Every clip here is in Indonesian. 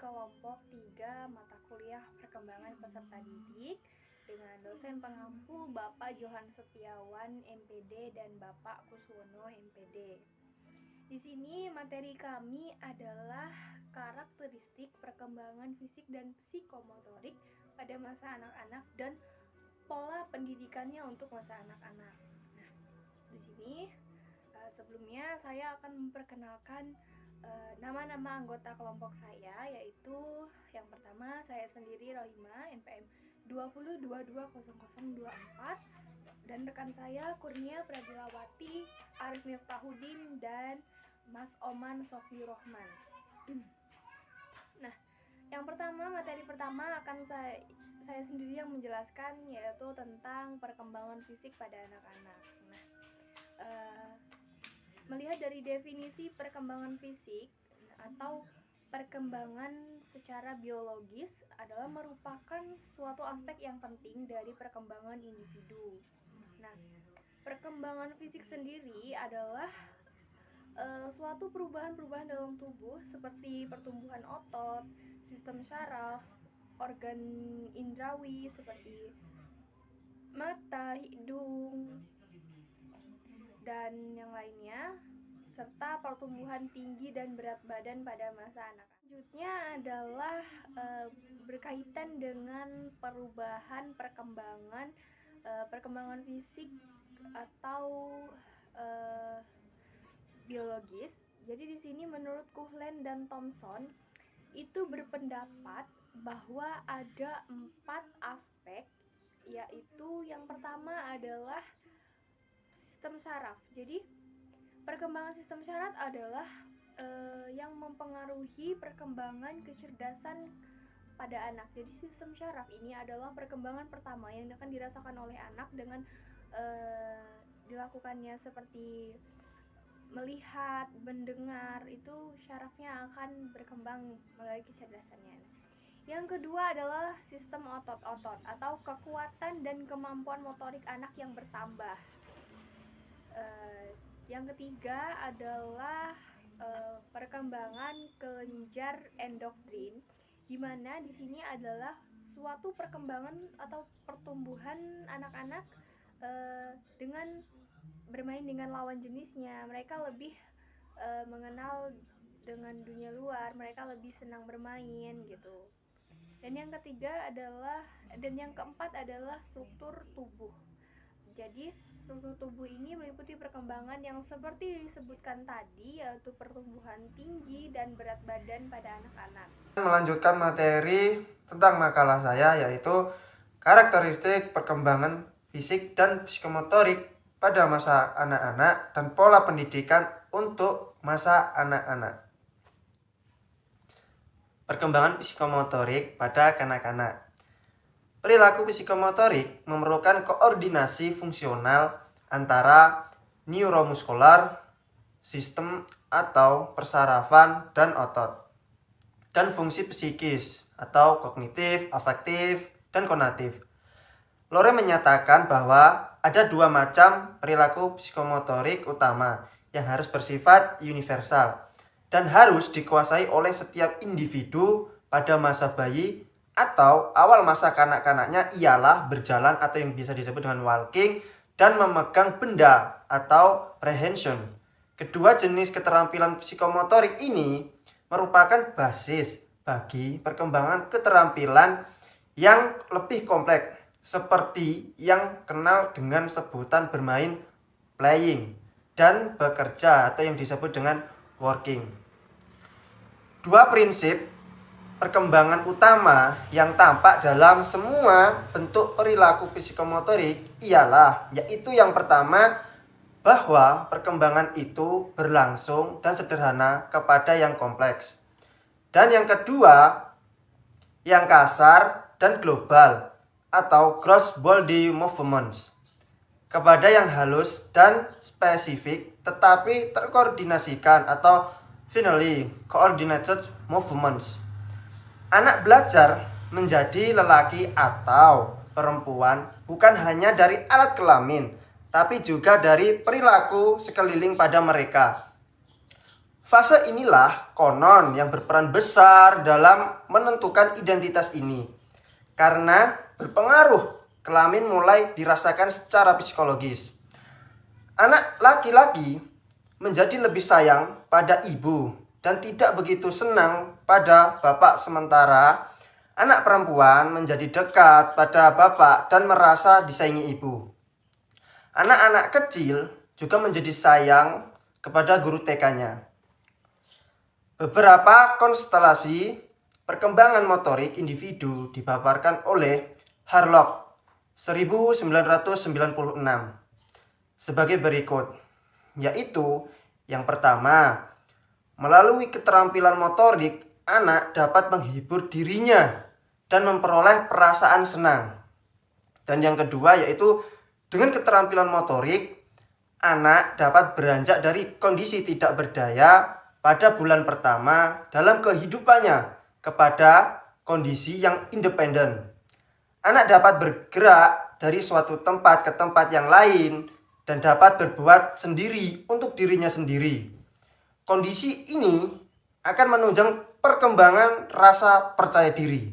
kelompok 3 mata kuliah perkembangan peserta didik dengan dosen pengampu Bapak Johan Setiawan MPD dan Bapak Kuswono MPD. Di sini materi kami adalah karakteristik perkembangan fisik dan psikomotorik pada masa anak-anak dan pola pendidikannya untuk masa anak-anak. Nah, di sini sebelumnya saya akan memperkenalkan nama-nama anggota kelompok saya, yaitu yang pertama saya sendiri Rohima NPM 20220024 dan rekan saya Kurnia Pradilawati, Arif Miftahudin dan Mas Oman Sofi Rohman. Nah, yang pertama, materi pertama akan saya sendiri yang menjelaskan, yaitu tentang perkembangan fisik pada anak-anak. Nah, melihat dari definisi perkembangan fisik atau perkembangan secara biologis adalah merupakan suatu aspek yang penting dari perkembangan individu. Nah, perkembangan fisik sendiri adalah suatu perubahan-perubahan dalam tubuh seperti pertumbuhan otot, sistem syaraf, organ indrawi seperti mata, hidung, dan yang lainnya, serta pertumbuhan tinggi dan berat badan pada masa anak. Selanjutnya adalah berkaitan dengan perubahan perkembangan fisik atau biologis. Jadi di sini menurut Kuhlen dan Thomson itu berpendapat bahwa ada 4 aspek, yaitu yang pertama adalah sistem syaraf. Jadi perkembangan sistem syaraf adalah yang mempengaruhi perkembangan kecerdasan pada anak. Jadi sistem syaraf ini adalah perkembangan pertama yang akan dirasakan oleh anak dengan dilakukannya seperti melihat, mendengar, itu syarafnya akan berkembang melalui kecerdasannya. Yang kedua adalah sistem otot-otot atau kekuatan dan kemampuan motorik anak yang bertambah. Yang ketiga adalah perkembangan kelenjar endokrin, di mana di sini adalah suatu perkembangan atau pertumbuhan anak-anak dengan bermain dengan lawan jenisnya. Mereka lebih mengenal dengan dunia luar, mereka lebih senang bermain gitu. Dan yang keempat adalah struktur tubuh. Jadi struktur tubuh ini meliputi perkembangan yang seperti disebutkan tadi, yaitu pertumbuhan tinggi dan berat badan pada anak-anak. Melanjutkan materi tentang makalah saya, yaitu karakteristik perkembangan fisik dan psikomotorik pada masa anak-anak dan pola pendidikan untuk masa anak-anak. Perkembangan psikomotorik pada kanak-kanak. Perilaku psikomotorik memerlukan koordinasi fungsional antara neuromuskular, sistem atau persarafan dan otot, dan fungsi psikis atau kognitif, afektif, dan konatif. Lore menyatakan bahwa ada 2 macam perilaku psikomotorik utama yang harus bersifat universal dan harus dikuasai oleh setiap individu pada masa bayi atau awal masa kanak-kanaknya, ialah berjalan atau yang bisa disebut dengan walking dan memegang benda atau prehension. Kedua jenis keterampilan psikomotorik ini merupakan basis bagi perkembangan keterampilan yang lebih kompleks, seperti yang kenal dengan sebutan bermain playing dan bekerja atau yang disebut dengan working. 2 prinsip perkembangan utama yang tampak dalam semua bentuk perilaku psikomotorik ialah, yaitu yang pertama, bahwa perkembangan itu berlangsung dan sederhana kepada yang kompleks, dan yang kedua, yang kasar dan global atau gross body movements, kepada yang halus dan spesifik tetapi terkoordinasikan atau finally coordinated movements. Anak belajar menjadi lelaki atau perempuan bukan hanya dari alat kelamin, tapi juga dari perilaku sekeliling pada mereka. Fase inilah konon yang berperan besar dalam menentukan identitas ini, karena berpengaruh kelamin mulai dirasakan secara psikologis. Anak laki-laki menjadi lebih sayang pada ibu dan tidak begitu senang pada bapak, sementara anak perempuan menjadi dekat pada bapak dan merasa disayangi ibu. Anak-anak kecil juga menjadi sayang kepada guru TK-nya. Beberapa konstelasi perkembangan motorik individu dipaparkan oleh Harlock 1996 sebagai berikut, yaitu yang pertama, melalui keterampilan motorik, anak dapat menghibur dirinya dan memperoleh perasaan senang. Dan yang kedua yaitu dengan keterampilan motorik, anak dapat beranjak dari kondisi tidak berdaya pada bulan pertama dalam kehidupannya kepada kondisi yang independen. Anak dapat bergerak dari suatu tempat ke tempat yang lain dan dapat berbuat sendiri untuk dirinya sendiri. Kondisi ini akan menunjang perkembangan rasa percaya diri.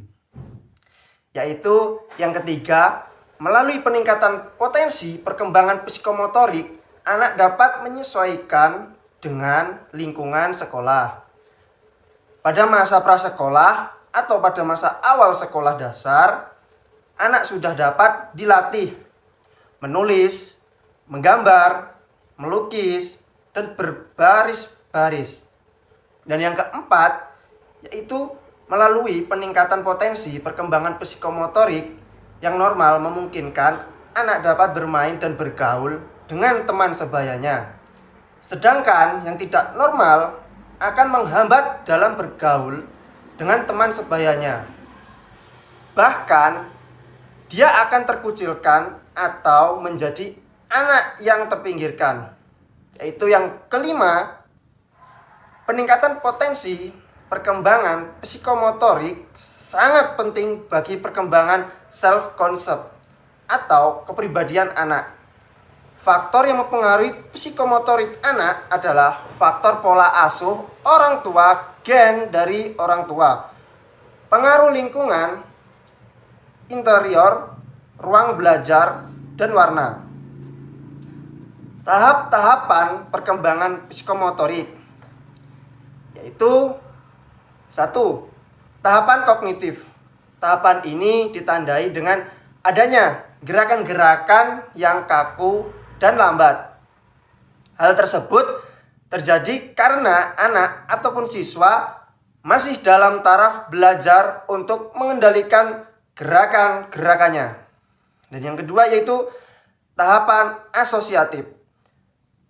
Yaitu yang ketiga, melalui peningkatan potensi perkembangan psikomotorik, anak dapat menyesuaikan dengan lingkungan sekolah. Pada masa prasekolah atau pada masa awal sekolah dasar, anak sudah dapat dilatih menulis, menggambar, melukis, dan berbaris-baris. Dan yang keempat, yaitu melalui peningkatan potensi perkembangan psikomotorik yang normal memungkinkan anak dapat bermain dan bergaul dengan teman sebayanya. Sedangkan yang tidak normal akan menghambat dalam bergaul dengan teman sebayanya. Bahkan, dia akan terkucilkan atau menjadi anak yang terpinggirkan. Yaitu yang kelima, peningkatan potensi perkembangan psikomotorik sangat penting bagi perkembangan self-concept atau kepribadian anak. Faktor yang mempengaruhi psikomotorik anak adalah faktor pola asuh orang tua, gen dari orang tua, pengaruh lingkungan, interior, ruang belajar, dan warna. Tahap-tahapan perkembangan psikomotorik yaitu 1. Tahapan kognitif. Tahapan ini ditandai dengan adanya gerakan-gerakan yang kaku dan lambat. Hal tersebut terjadi karena anak ataupun siswa masih dalam taraf belajar untuk mengendalikan gerakan-gerakannya. Dan yang kedua yaitu tahapan asosiatif.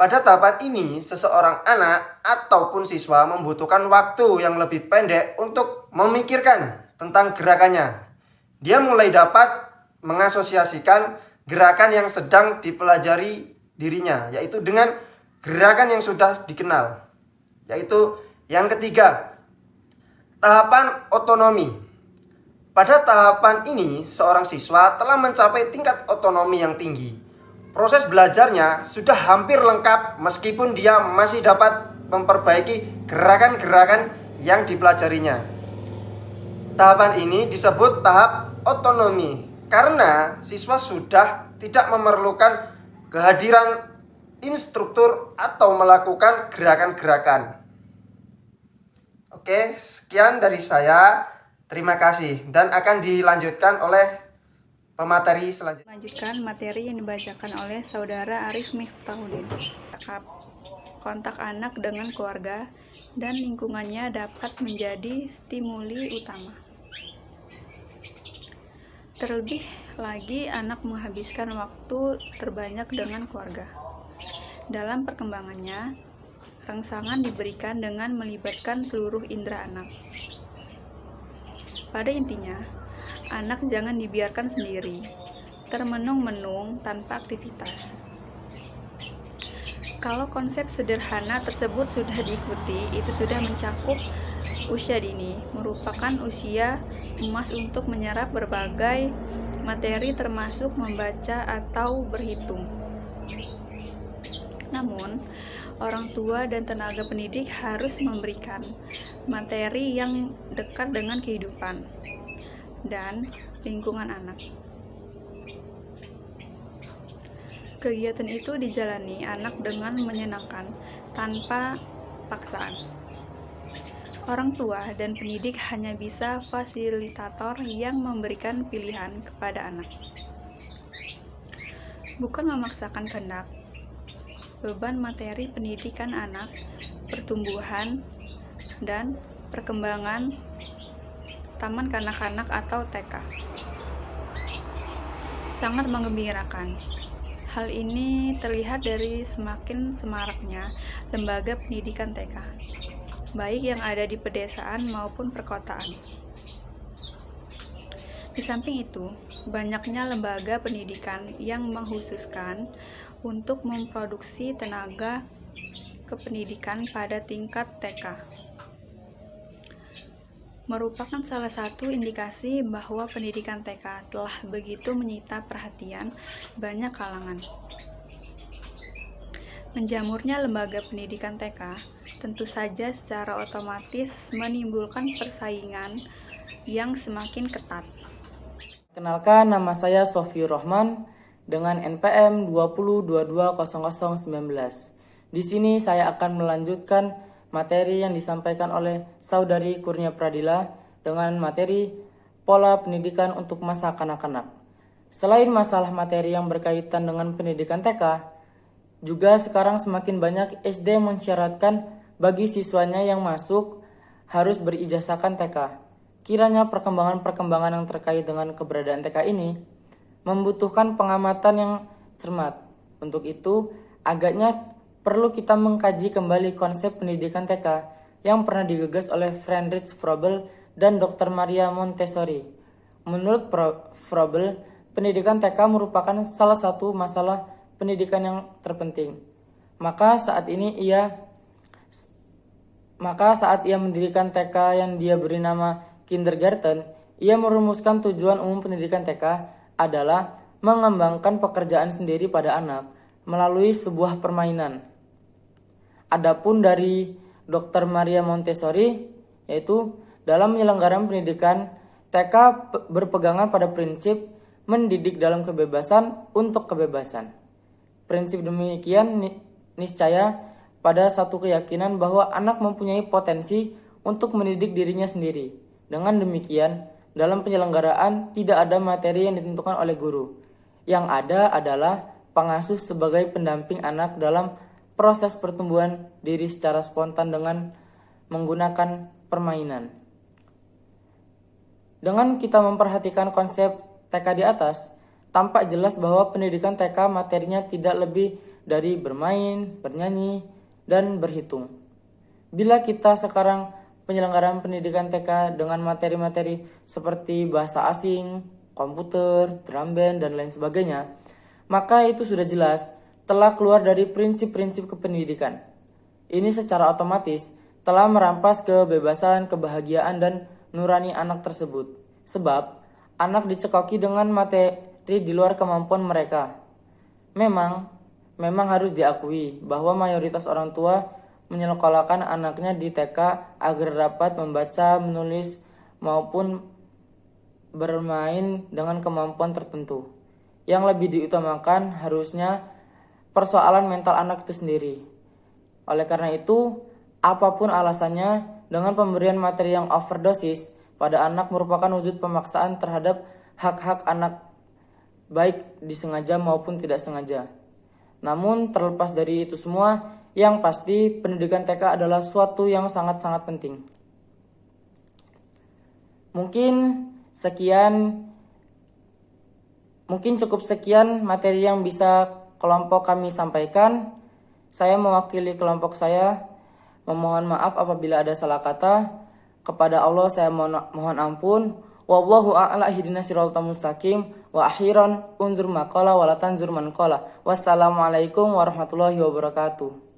Pada tahapan ini, seseorang anak ataupun siswa membutuhkan waktu yang lebih pendek untuk memikirkan tentang gerakannya. Dia mulai dapat mengasosiasikan gerakan yang sedang dipelajari dirinya, yaitu dengan gerakan yang sudah dikenal. Yaitu yang ketiga, tahapan otonomi. Pada tahapan ini, seorang siswa telah mencapai tingkat otonomi yang tinggi. Proses belajarnya sudah hampir lengkap meskipun dia masih dapat memperbaiki gerakan-gerakan yang dipelajarinya. Tahapan ini disebut tahap otonomi karena siswa sudah tidak memerlukan kehadiran instruktur atau melakukan gerakan-gerakan. Oke, sekian dari saya. Terima kasih dan akan dilanjutkan oleh pemateri selanjutnya. Lanjutkan materi yang dibacakan oleh Saudara Arif Miftahudin. Kontak anak dengan keluarga dan lingkungannya dapat menjadi stimuli utama. Terlebih lagi anak menghabiskan waktu terbanyak dengan keluarga. Dalam perkembangannya, rangsangan diberikan dengan melibatkan seluruh indera anak. Pada intinya, anak jangan dibiarkan sendiri, termenung-menung tanpa aktivitas. Kalau konsep sederhana tersebut sudah diikuti, itu sudah mencakup usia dini, merupakan usia emas untuk menyerap berbagai materi termasuk membaca atau berhitung. Namun, orang tua dan tenaga pendidik harus memberikan materi yang dekat dengan kehidupan dan lingkungan anak. Kegiatan itu dijalani anak dengan menyenangkan, tanpa paksaan. Orang tua dan pendidik hanya bisa fasilitator yang memberikan pilihan kepada anak, bukan memaksakan kehendak. Beban materi pendidikan anak, pertumbuhan, dan perkembangan taman kanak-kanak atau TK sangat menggembirakan. Hal ini terlihat dari semakin semaraknya lembaga pendidikan TK, baik yang ada di pedesaan maupun perkotaan. Di samping itu, banyaknya lembaga pendidikan yang mengkhususkan untuk memproduksi tenaga kependidikan pada tingkat TK merupakan salah satu indikasi bahwa pendidikan TK telah begitu menyita perhatian banyak kalangan. Menjamurnya lembaga pendidikan TK tentu saja secara otomatis menimbulkan persaingan yang semakin ketat. Kenalkan, nama saya Sofiur Rahman dengan NPM 20220019. Di sini saya akan melanjutkan materi yang disampaikan oleh Saudari Kurnia Pradila dengan materi pola pendidikan untuk masa kanak-kanak. Selain masalah materi yang berkaitan dengan pendidikan TK, juga sekarang semakin banyak SD mensyaratkan bagi siswanya yang masuk harus berijazahkan TK. Kiranya perkembangan-perkembangan yang terkait dengan keberadaan TK ini membutuhkan pengamatan yang cermat. Untuk itu, agaknya perlu kita mengkaji kembali konsep pendidikan TK yang pernah digagas oleh Friedrich Froebel dan Dr. Maria Montessori. Menurut Froebel, pendidikan TK merupakan salah satu masalah pendidikan yang terpenting. Maka saat ia mendirikan TK yang dia beri nama kindergarten, ia merumuskan tujuan umum pendidikan TK adalah mengembangkan pekerjaan sendiri pada anak melalui sebuah permainan. Adapun dari Dr. Maria Montessori, yaitu dalam penyelenggaraan pendidikan, TK berpegangan pada prinsip mendidik dalam kebebasan untuk kebebasan. Prinsip demikian niscaya pada satu keyakinan bahwa anak mempunyai potensi untuk mendidik dirinya sendiri. Dengan demikian, dalam penyelenggaraan tidak ada materi yang ditentukan oleh guru. Yang ada adalah pengasuh sebagai pendamping anak dalam proses pertumbuhan diri secara spontan dengan menggunakan permainan. Dengan kita memperhatikan konsep TK di atas, tampak jelas bahwa pendidikan TK materinya tidak lebih dari bermain, bernyanyi, dan berhitung. Bila kita sekarang penyelenggaraan pendidikan TK dengan materi-materi seperti bahasa asing, komputer, drum band, dan lain sebagainya, maka itu sudah jelas telah keluar dari prinsip-prinsip kependidikan. Ini secara otomatis telah merampas kebebasan, kebahagiaan, dan nurani anak tersebut. Sebab anak dicekoki dengan materi di luar kemampuan mereka. Memang harus diakui bahwa mayoritas orang tua menyekolahkan anaknya di TK agar dapat membaca, menulis, maupun bermain dengan kemampuan tertentu. Yang lebih diutamakan harusnya persoalan mental anak itu sendiri. Oleh karena itu, apapun alasannya, dengan pemberian materi yang overdosis pada anak merupakan wujud pemaksaan terhadap hak-hak anak, baik disengaja maupun tidak sengaja. Namun terlepas dari itu semua, yang pasti pendidikan TK adalah suatu yang sangat-sangat penting. Mungkin cukup sekian materi yang bisa kelompok kami sampaikan. Saya mewakili kelompok saya memohon maaf apabila ada salah kata. Kepada Allah saya mohon ampun. Wallahu a'la ihdinas siratal mustaqim wa akhiran unzur maqala wa la tanzur man qala. Wassalamualaikum warahmatullahi wabarakatuh.